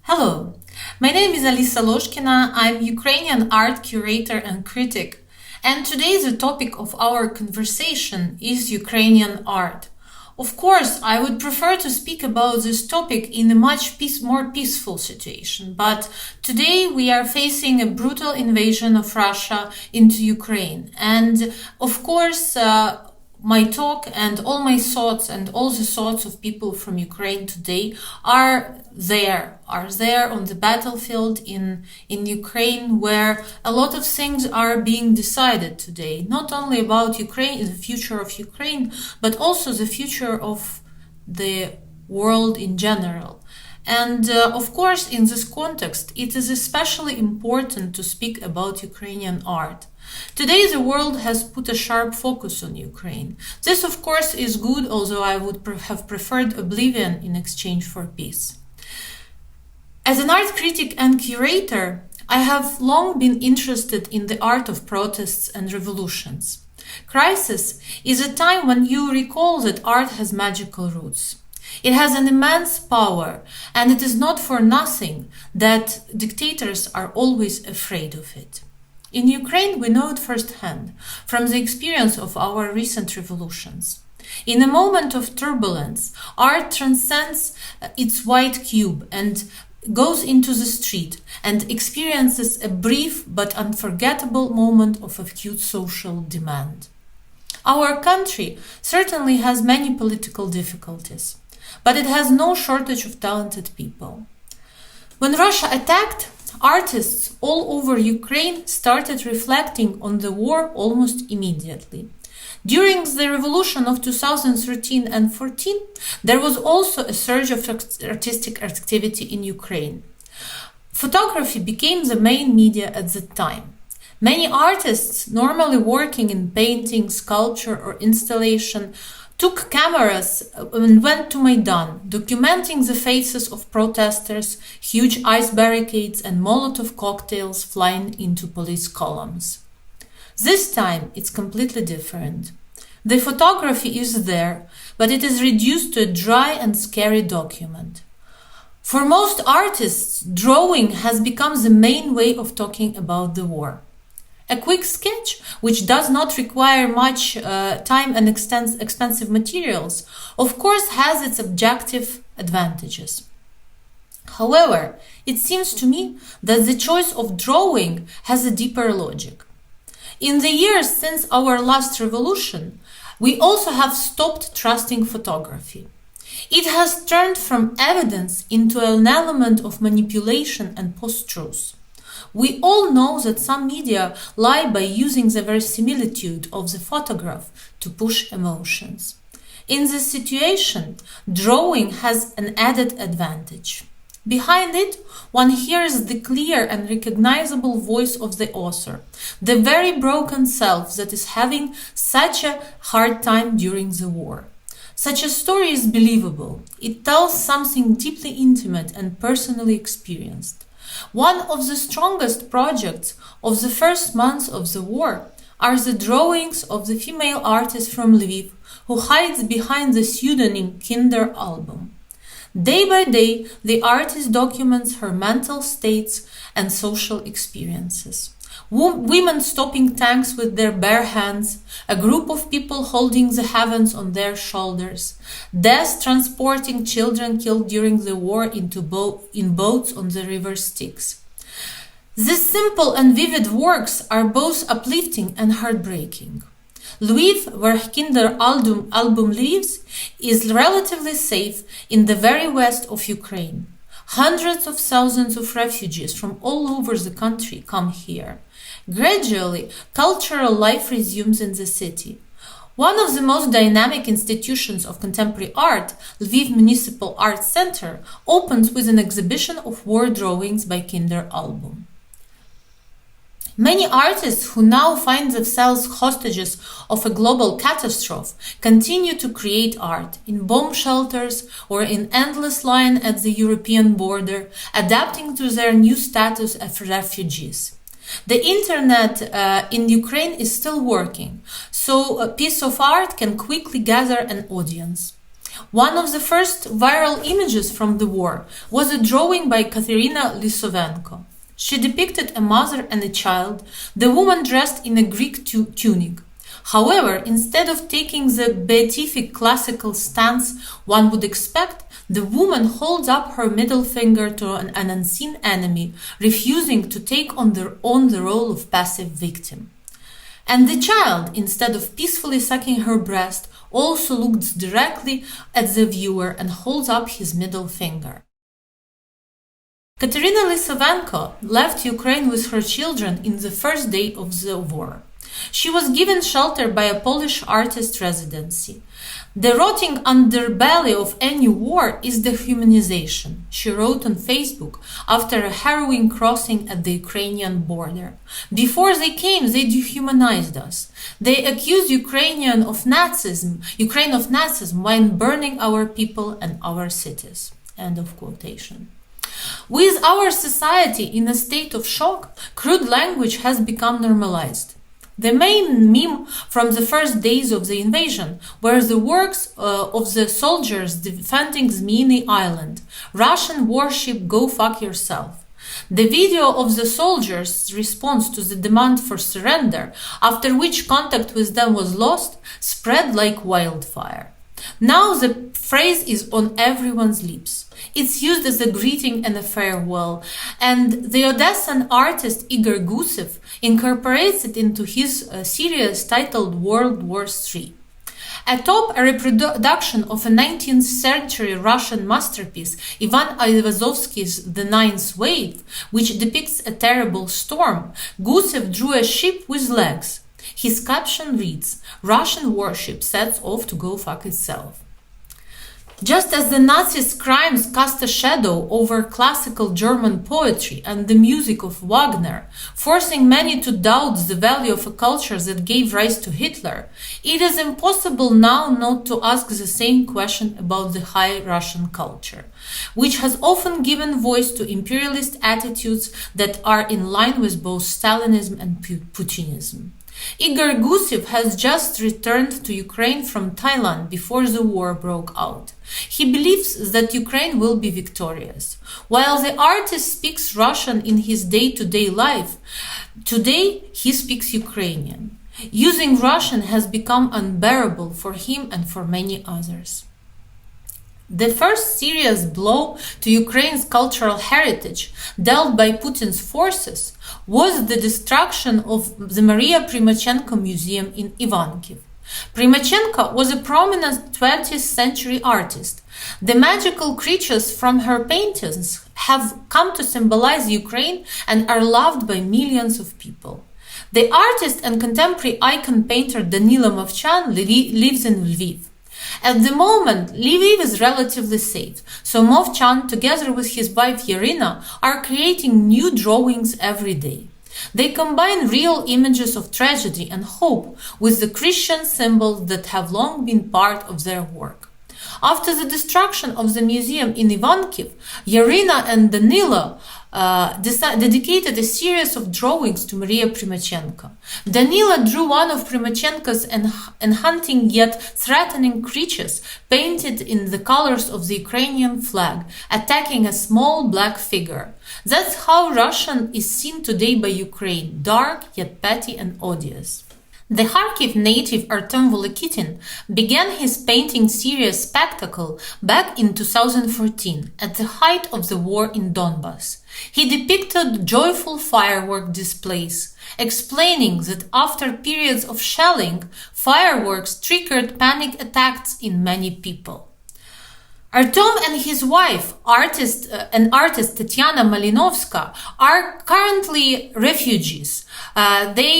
Hello, my name is Alisa Lozhkina. I'm Ukrainian art curator and critic, and today the topic of our conversation is Ukrainian art. Of course, I would prefer to speak about this topic in a much more peaceful situation, but today we are facing a brutal invasion of Russia into Ukraine, and of course, my talk and all my thoughts and all the thoughts of people from Ukraine today are there on the battlefield in Ukraine, where a lot of things are being decided today, not only about Ukraine, the future of Ukraine, but also the future of the world in general. And of course, in this context, it is especially important to speak about Ukrainian art. Today, the world has put a sharp focus on Ukraine. This, of course, is good, although I would have preferred oblivion in exchange for peace. As an art critic and curator, I have long been interested in the art of protests and revolutions. Crisis is a time when you recall that art has magical roots. It has an immense power, and it is not for nothing that dictators are always afraid of it. In Ukraine, we know it firsthand from the experience of our recent revolutions. In a moment of turbulence, art transcends its white cube and goes into the street and experiences a brief but unforgettable moment of acute social demand. Our country certainly has many political difficulties, but it has no shortage of talented people. When Russia attacked, artists all over Ukraine started reflecting on the war almost immediately. During the revolution of 2013 and 14, there was also a surge of artistic activity in Ukraine. Photography became the main media at that time. Many artists, normally working in painting, sculpture, or installation, took cameras and went to Maidan, documenting the faces of protesters, huge ice barricades, and Molotov cocktails flying into police columns. This time, it's completely different. The photography is there, but it is reduced to a dry and scary document. For most artists, drawing has become the main way of talking about the war. A quick sketch, which does not require much time and expensive materials, of course has its objective advantages. However, it seems to me that the choice of drawing has a deeper logic. In the years since our last revolution, we also have stopped trusting photography. It has turned from evidence into an element of manipulation and post-truth. We all know that some media lie by using the verisimilitude of the photograph to push emotions. In this situation, drawing has an added advantage. Behind it, one hears the clear and recognizable voice of the author, the very broken self that is having such a hard time during the war. Such a story is believable. It tells something deeply intimate and personally experienced. One of the strongest projects of the first months of the war are the drawings of the female artist from Lviv who hides behind the pseudonym KinderAlbum. Day by day, the artist documents her mental states and social experiences. Women stopping tanks with their bare hands, a group of people holding the heavens on their shoulders, death transporting children killed during the war in boats on the river Styx. These simple and vivid works are both uplifting and heartbreaking. Lviv, where KinderAlbum lives, is relatively safe in the very west of Ukraine. Hundreds of thousands of refugees from all over the country come here. Gradually, cultural life resumes in the city. One of the most dynamic institutions of contemporary art, Lviv Municipal Art Center, opens with an exhibition of war drawings by KinderAlbum. Many artists who now find themselves hostages of a global catastrophe continue to create art in bomb shelters or in endless line at the European border, adapting to their new status as refugees. The internet in Ukraine is still working, so a piece of art can quickly gather an audience. One of the first viral images from the war was a drawing by Catherina Lisovenko. She depicted a mother and a child, the woman dressed in a Greek tunic. However, instead of taking the beatific classical stance one would expect, the woman holds up her middle finger to an unseen enemy, refusing to take on the role of passive victim. And the child, instead of peacefully sucking her breast, also looks directly at the viewer and holds up his middle finger. Katerina Lisovenko left Ukraine with her children in the first day of the war. She was given shelter by a Polish artist residency. The rotting underbelly of any war is dehumanization, she wrote on Facebook after a harrowing crossing at the Ukrainian border. Before they came, they dehumanized us. They accused Ukraine of Nazism when burning our people and our cities. End of quotation. With our society in a state of shock, crude language has become normalized. The main meme from the first days of the invasion were the works of the soldiers defending Zmyny Island, Russian warship Go Fuck Yourself. The video of the soldiers' response to the demand for surrender, after which contact with them was lost, spread like wildfire. Now the phrase is on everyone's lips. It's used as a greeting and a farewell, and the Odessan artist Igor Gusev incorporates it into his series titled World War III. Atop a reproduction of a 19th century Russian masterpiece, Ivan Aivazovsky's The Ninth Wave, which depicts a terrible storm, Gusev drew a ship with legs. His caption reads, "Russian warship sets off to go fuck itself." Just as the Nazis' crimes cast a shadow over classical German poetry and the music of Wagner, forcing many to doubt the value of a culture that gave rise to Hitler, it is impossible now not to ask the same question about the high Russian culture, which has often given voice to imperialist attitudes that are in line with both Stalinism and Putinism. Igor Gusev has just returned to Ukraine from Thailand before the war broke out. He believes that Ukraine will be victorious. While the artist speaks Russian in his day-to-day life, today he speaks Ukrainian. Using Russian has become unbearable for him and for many others. The first serious blow to Ukraine's cultural heritage dealt by Putin's forces was the destruction of the Maria Primachenko Museum in Ivankiv. Primachenko was a prominent 20th century artist. The magical creatures from her paintings have come to symbolize Ukraine and are loved by millions of people. The artist and contemporary icon painter Danylo Movchan lives in Lviv. At the moment, Lviv is relatively safe, so Movchan, together with his wife Irina, are creating new drawings every day. They combine real images of tragedy and hope with the Christian symbols that have long been part of their work. After the destruction of the museum in Ivankiv, Irina and Danylo dedicated a series of drawings to Maria Primachenko. Danylo drew one of Primachenko's enchanting yet threatening creatures painted in the colors of the Ukrainian flag, attacking a small black figure. That's how Russian is seen today by Ukraine, dark yet petty and odious. The Kharkiv native Artem Volokitin began his painting series Spectacle back in 2014, at the height of the war in Donbas. He depicted joyful firework displays, explaining that after periods of shelling, fireworks triggered panic attacks in many people. Artem and his wife, artist Tatiana Malinovska, are currently refugees. They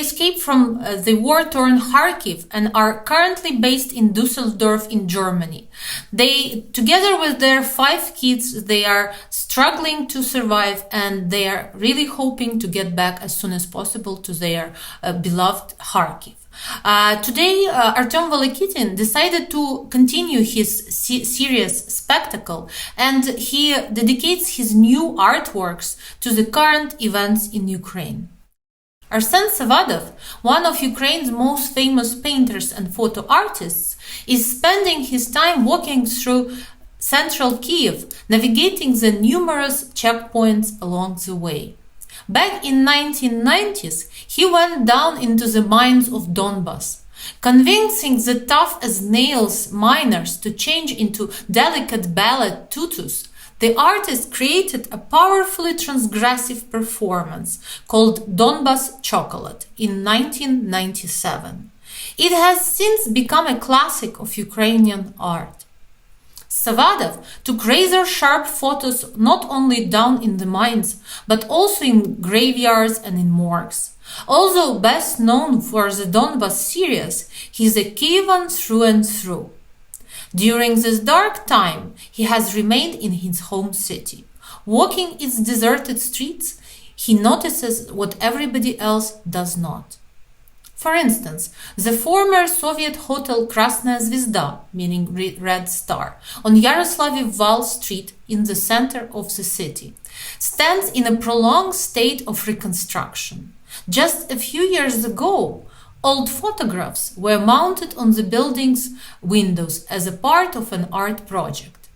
escaped from the war-torn Kharkiv and are currently based in Düsseldorf in Germany. They, together with their 5 kids, they are struggling to survive, and they are really hoping to get back as soon as possible to their beloved Kharkiv. Today, Artem Volokitin decided to continue his series Spectacle, and he dedicates his new artworks to the current events in Ukraine. Arsen Savadov, one of Ukraine's most famous painters and photo artists, is spending his time walking through central Kyiv, navigating the numerous checkpoints along the way. Back in 1990s, he went down into the mines of Donbas, convincing the tough-as-nails miners to change into delicate ballet tutus. The artist created a powerfully transgressive performance called Donbas Chocolate in 1997. It has since become a classic of Ukrainian art. Savadov took razor-sharp photos not only down in the mines, but also in graveyards and in morgues. Although best known for the Donbas series, he is a Kievan through and through. During this dark time, he has remained in his home city. Walking its deserted streets, he notices what everybody else does not. For instance, the former Soviet hotel Krasnaya Zvezda, meaning Red Star, on Yaroslavy Val Street in the center of the city, stands in a prolonged state of reconstruction. Just a few years ago, old photographs were mounted on the building's windows as a part of an art project.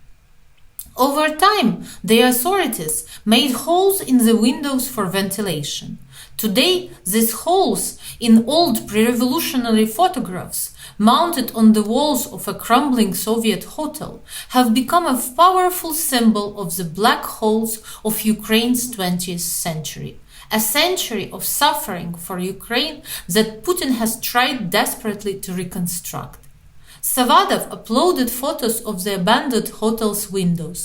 Over time, the authorities made holes in the windows for ventilation. Today, these holes in old pre-revolutionary photographs mounted on the walls of a crumbling Soviet hotel have become a powerful symbol of the black holes of Ukraine's 20th century. A century of suffering for Ukraine that Putin has tried desperately to reconstruct. Savadov uploaded photos of the abandoned hotel's windows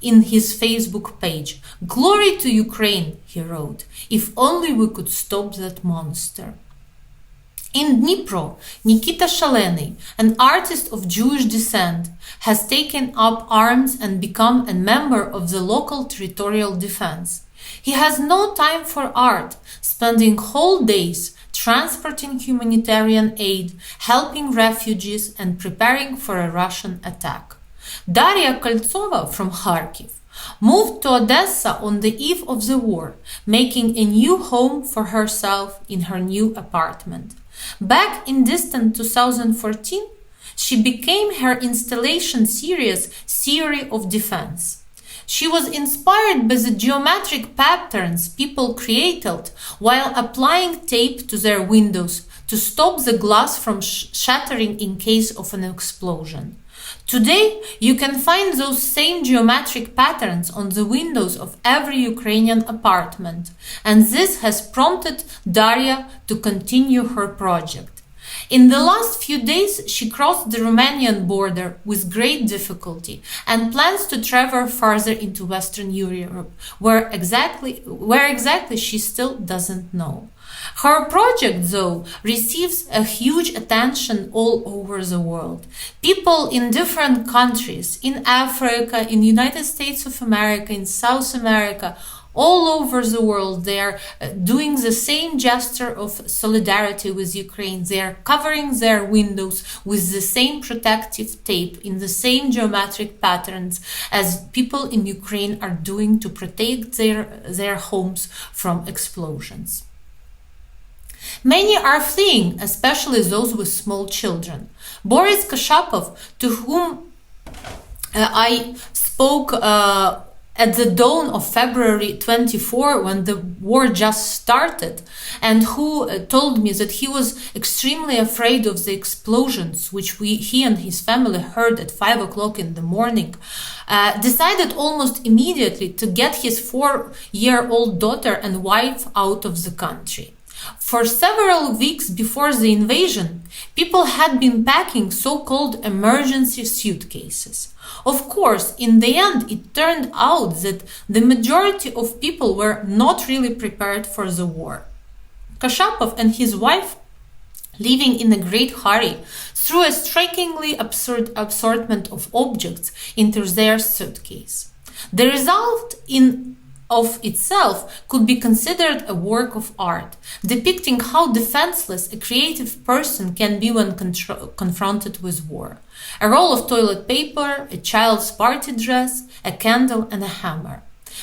in his Facebook page. "Glory to Ukraine," he wrote, "if only we could stop that monster." In Dnipro, Nikita halenny, an artist of Jewish descent, has taken up arms and become a member of the local territorial defense. He has no time for art, spending whole days transporting humanitarian aid, helping refugees, and preparing for a Russian attack. Darya Koltsova from Kharkiv moved to Odessa on the eve of the war, making a new home for herself in her new apartment. Back in distant 2014, she became her installation series Theory of Defense. She was inspired by the geometric patterns people created while applying tape to their windows to stop the glass from shattering in case of an explosion. Today, you can find those same geometric patterns on the windows of every Ukrainian apartment, and this has prompted Darya to continue her project. In the last few days, she crossed the Romanian border with great difficulty and plans to travel farther into Western Europe, where exactly she still doesn't know. Her project, though, receives a huge attention all over the world. People in different countries, in Africa, in the United States of America, in South America, all over the world, they are doing the same gesture of solidarity with Ukraine. They are covering their windows with the same protective tape in the same geometric patterns as people in Ukraine are doing to protect their homes from explosions. Many are fleeing, especially those with small children. Borys Kashapov, to whom I spoke at the dawn of February 24, when the war just started, and who told me that he was extremely afraid of the explosions, which he and his family heard at 5 o'clock in the morning, decided almost immediately to get his 4-year-old daughter and wife out of the country. For several weeks before the invasion, people had been packing so-called emergency suitcases. Of course, in the end, it turned out that the majority of people were not really prepared for the war. Kashapov and his wife, living in a great hurry, threw a strikingly absurd assortment of objects into their suitcase. The result of itself could be considered a work of art, depicting how defenseless a creative person can be when confronted with war. A roll of toilet paper, a child's party dress, a candle, and a hammer.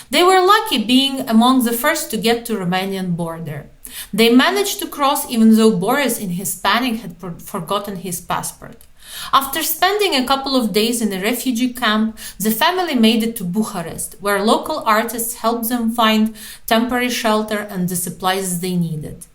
They were lucky being among the first to get to Romanian border. They managed to cross even though Borys in his panic had forgotten his passport. After spending a couple of days in a refugee camp, the family made it to Bucharest, where local artists helped them find temporary shelter and the supplies they needed.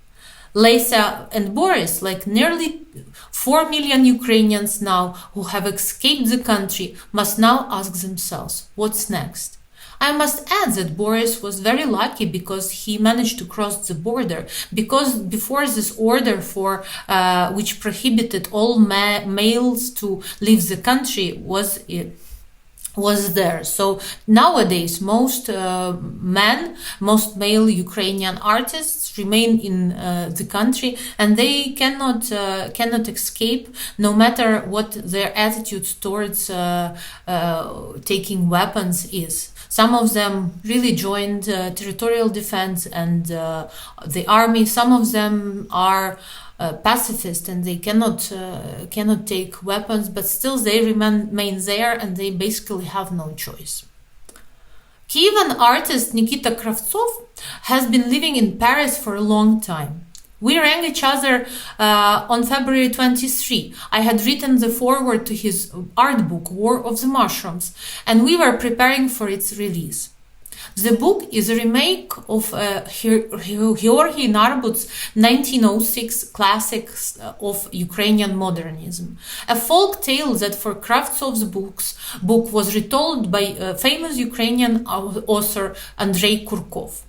Lisa and Borys, like nearly 4 million Ukrainians now who have escaped the country, must now ask themselves, what's next? I must add that Borys was very lucky because he managed to cross the border, because before this order which prohibited all males to leave the country was there. So nowadays most male Ukrainian artists remain in the country, and they cannot escape, no matter what their attitude towards taking weapons is. Some of them really joined territorial defense and the army. Some of them are pacifist and they cannot take weapons, but still they remain there and they basically have no choice. Kyivan artist Nikita Kravtsov has been living in Paris for a long time. We rang each other on February 23. I had written the foreword to his art book, War of the Mushrooms, and we were preparing for its release. The book is a remake of Georgy Narbut's 1906 classics of Ukrainian modernism, a folk tale that for Kravtsov's book was retold by famous Ukrainian author Andrei Kurkov.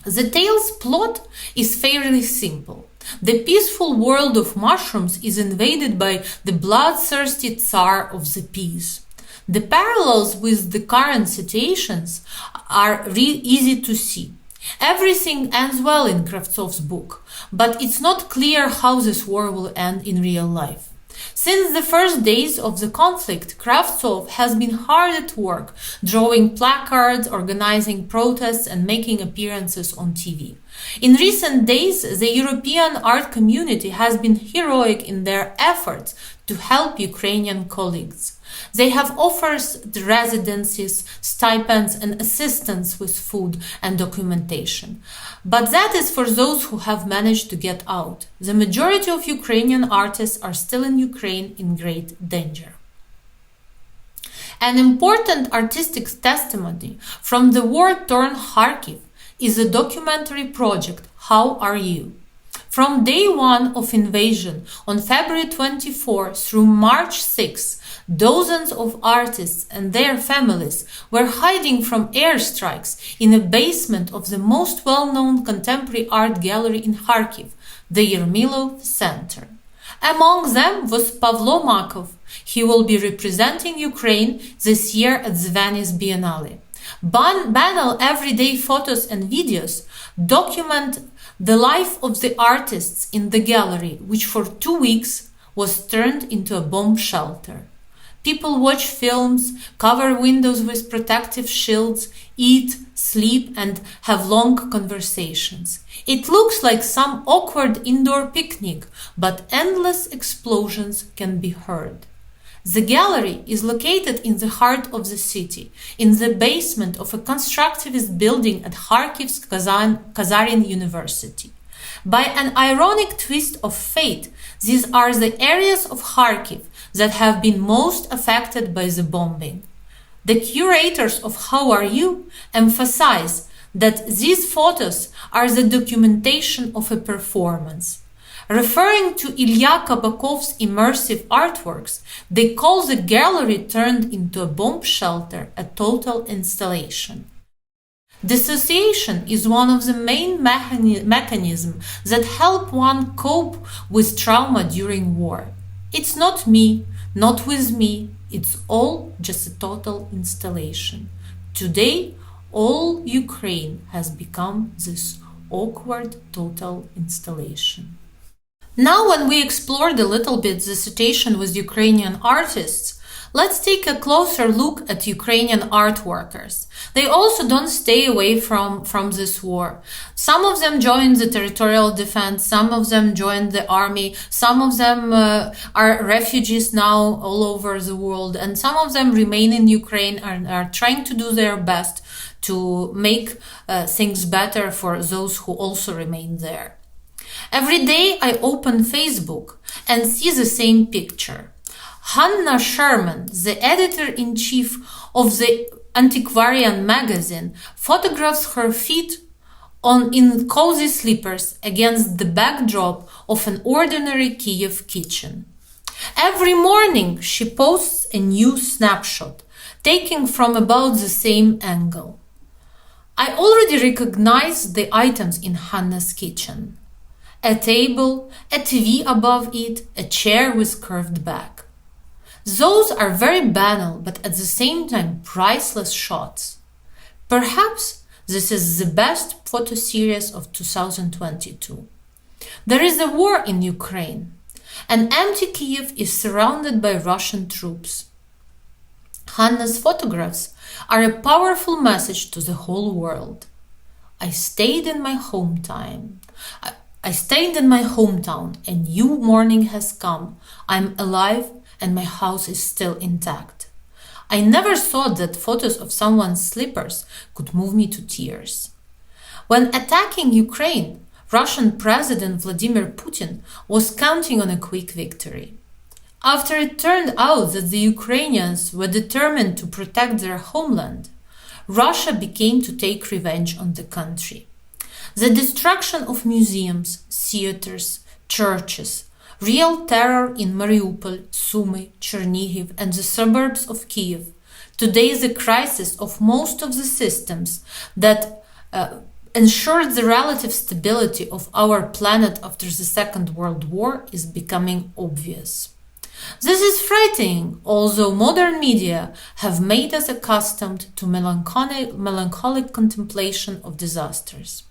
The tale's plot is fairly simple. The peaceful world of mushrooms is invaded by the bloodthirsty Tsar of the peas. The parallels with the current situations are easy to see. Everything ends well in Kravtsov's book, but it's not clear how this war will end in real life. Since the first days of the conflict, Kravtsov has been hard at work, drawing placards, organizing protests, and making appearances on TV. In recent days, the European art community has been heroic in their efforts to help Ukrainian colleagues. They have offered residencies, stipends, and assistance with food and documentation. But that is for those who have managed to get out. The majority of Ukrainian artists are still in Ukraine in great danger. An important artistic testimony from the war-torn Kharkiv is a documentary project, How Are You? From day one of invasion on February 24 through March 6, dozens of artists and their families were hiding from airstrikes in a basement of the most well-known contemporary art gallery in Kharkiv, the Yermilov Center. Among them was Pavlo Makov. He will be representing Ukraine this year at the Venice Biennale. Banal everyday photos and videos document the life of the artists in the gallery, which for 2 weeks was turned into a bomb shelter. People watch films, cover windows with protective shields, eat, sleep, and have long conversations. It looks like some awkward indoor picnic, but endless explosions can be heard. The gallery is located in the heart of the city, in the basement of a constructivist building at Kharkiv's Kazarin University. By an ironic twist of fate, these are the areas of Kharkiv that have been most affected by the bombing. The curators of How Are You emphasize that these photos are the documentation of a performance. Referring to Ilya Kabakov's immersive artworks, they call the gallery turned into a bomb shelter a total installation. Dissociation is one of the main mechanisms that help one cope with trauma during war. It's not me, not with me, it's all just a total installation. Today, all Ukraine has become this awkward total installation. Now, when we explored a little bit the situation with Ukrainian artists, let's take a closer look at Ukrainian art workers. They also don't stay away from this war. Some of them joined the territorial defense, some of them joined the army, some of them are refugees now all over the world, and some of them remain in Ukraine and are trying to do their best to make things better for those who also remain there. Every day I open Facebook and see the same picture. Hanna Sherman, the editor-in-chief of the antiquarian magazine, photographs her feet in cozy slippers against the backdrop of an ordinary Kyiv kitchen. Every morning she posts a new snapshot, taken from about the same angle. I already recognize the items in Hanna's kitchen. A table, a TV above it, a chair with curved back. Those are very banal but at the same time priceless shots. Perhaps this is the best photo series of 2022. There is a war in Ukraine. An empty Kyiv is surrounded by Russian troops. Hanna's photographs are a powerful message to the whole world. I stayed in my hometown. A new morning has come. I'm alive and my house is still intact. I never thought that photos of someone's slippers could move me to tears. When attacking Ukraine, Russian President Vladimir Putin was counting on a quick victory. After it turned out that the Ukrainians were determined to protect their homeland, Russia began to take revenge on the country. The destruction of museums, theaters, churches, real terror in Mariupol, Sumy, Chernihiv and the suburbs of Kyiv, today the crisis of most of the systems that ensured the relative stability of our planet after the Second World War is becoming obvious. This is frightening, although modern media have made us accustomed to melancholic contemplation of disasters.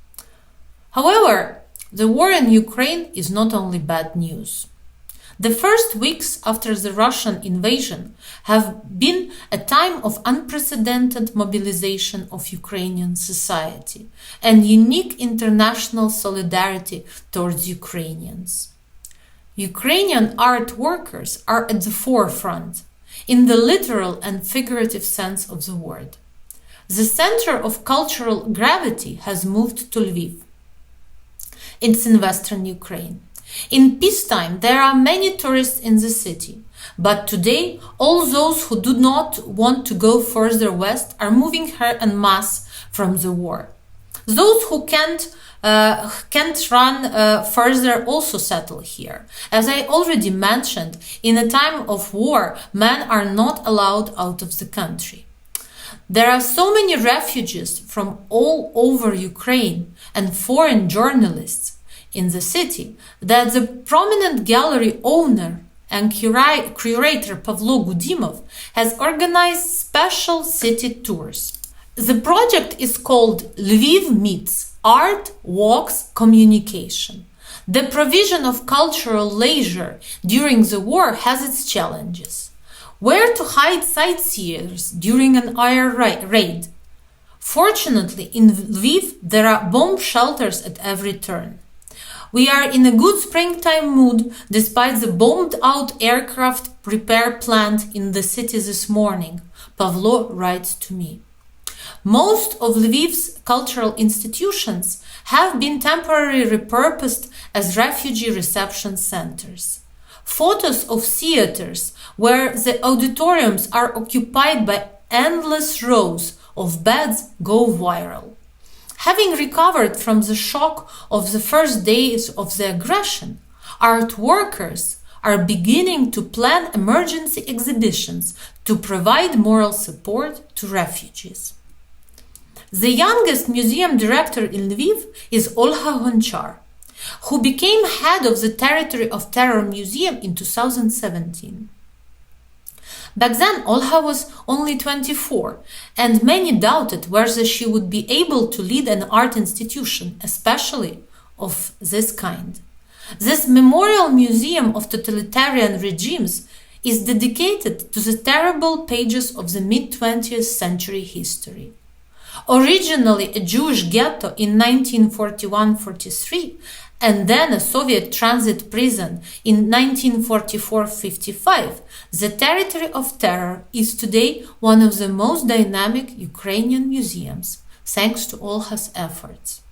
However, the war in Ukraine is not only bad news. The first weeks after the Russian invasion have been a time of unprecedented mobilization of Ukrainian society and unique international solidarity towards Ukrainians. Ukrainian art workers are at the forefront, in the literal and figurative sense of the word. The center of cultural gravity has moved to Lviv. It's in western Ukraine. In peacetime, there are many tourists in the city, but today all those who do not want to go further west are moving here en masse from the war. Those who can't run further also settle here. As I already mentioned, in a time of war, men are not allowed out of the country. There are so many refugees from all over Ukraine and foreign journalists in the city that the prominent gallery owner and curator Pavlo Gudimov has organized special city tours. The project is called Lviv Meets Art, Walks, Communication. The provision of cultural leisure during the war has its challenges. Where to hide sightseers during an air raid? Fortunately, in Lviv, there are bomb shelters at every turn. We are in a good springtime mood despite the bombed-out aircraft repair plant in the city this morning, Pavlo writes to me. Most of Lviv's cultural institutions have been temporarily repurposed as refugee reception centers. Photos of theaters where the auditoriums are occupied by endless rows of beds go viral. Having recovered from the shock of the first days of the aggression, art workers are beginning to plan emergency exhibitions to provide moral support to refugees. The youngest museum director in Lviv is Olha, who became head of the Territory of Terror Museum in 2017. Back then, Olha was only 24, and many doubted whether she would be able to lead an art institution, especially of this kind. This memorial museum of totalitarian regimes is dedicated to the terrible pages of the mid-20th century history. Originally a Jewish ghetto in 1941-43 and then a Soviet transit prison in 1944-55, the Territory of Terror is today one of the most dynamic Ukrainian museums, thanks to Olha's efforts.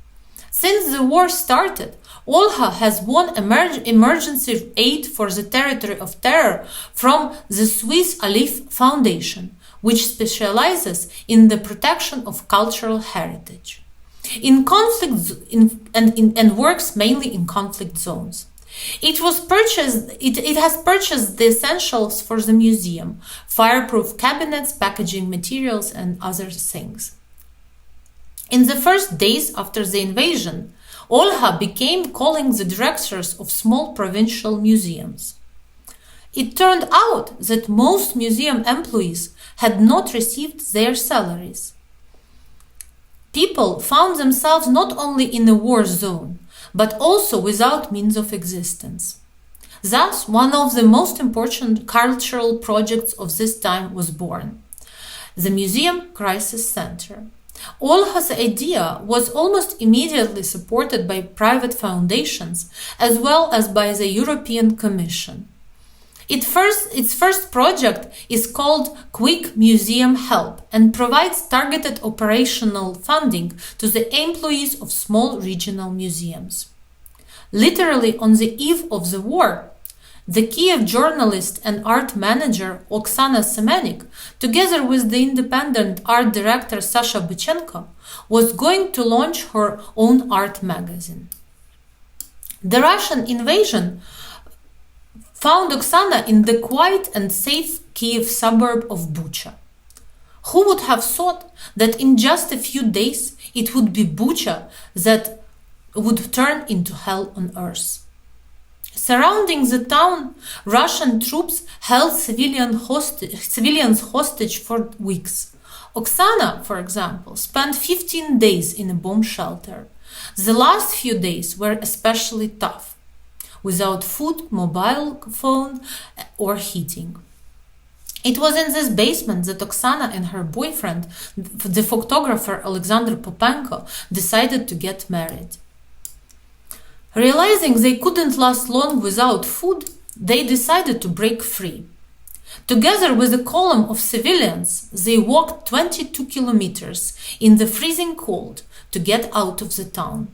Since the war started, Olha has won emergency aid for the Territory of Terror from the Swiss Alif Foundation, which specializes in the protection of cultural heritage and works mainly in conflict zones. It has purchased the essentials for the museum: fireproof cabinets, packaging materials, and other things. In the first days after the invasion, Olha began calling the directors of small provincial museums. It turned out that most museum employees had not received their salaries. People found themselves not only in a war zone, but also without means of existence. Thus, one of the most important cultural projects of this time was born: the Museum Crisis Center. Olha's idea was almost immediately supported by private foundations as well as by the European Commission. Its first project is called Quick Museum Help and provides targeted operational funding to the employees of small regional museums. Literally on the eve of the war, the Kyiv journalist and art manager Oksana Semenik, together with the independent art director Sasha Buchenko, was going to launch her own art magazine. The Russian invasion found Oksana in the quiet and safe Kyiv suburb of Bucha. Who would have thought that in just a few days it would be Bucha that would turn into hell on earth? Surrounding the town, Russian troops held civilians hostage for weeks. Oksana, for example, spent 15 days in a bomb shelter. The last few days were especially tough, without food, mobile phone, or heating. It was in this basement that Oksana and her boyfriend, the photographer Alexander Popenko, decided to get married. Realizing they couldn't last long without food, they decided to break free. Together with a column of civilians, they walked 22 kilometers in the freezing cold to get out of the town.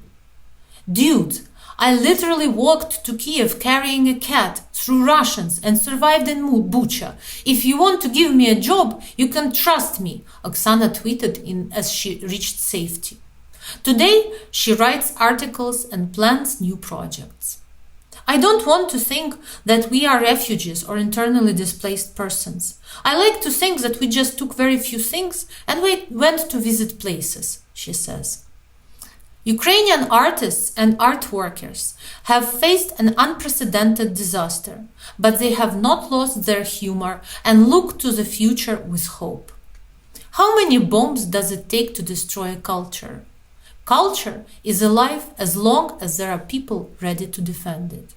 "Dude, I literally walked to Kyiv carrying a cat through Russians and survived in Bucha. If you want to give me a job, you can trust me," Oksana tweeted as she reached safety. Today, she writes articles and plans new projects. "I don't want to think that we are refugees or internally displaced persons. I like to think that we just took very few things and we went to visit places," she says. Ukrainian artists and art workers have faced an unprecedented disaster, but they have not lost their humor and look to the future with hope. How many bombs does it take to destroy a culture? Culture is alive as long as there are people ready to defend it.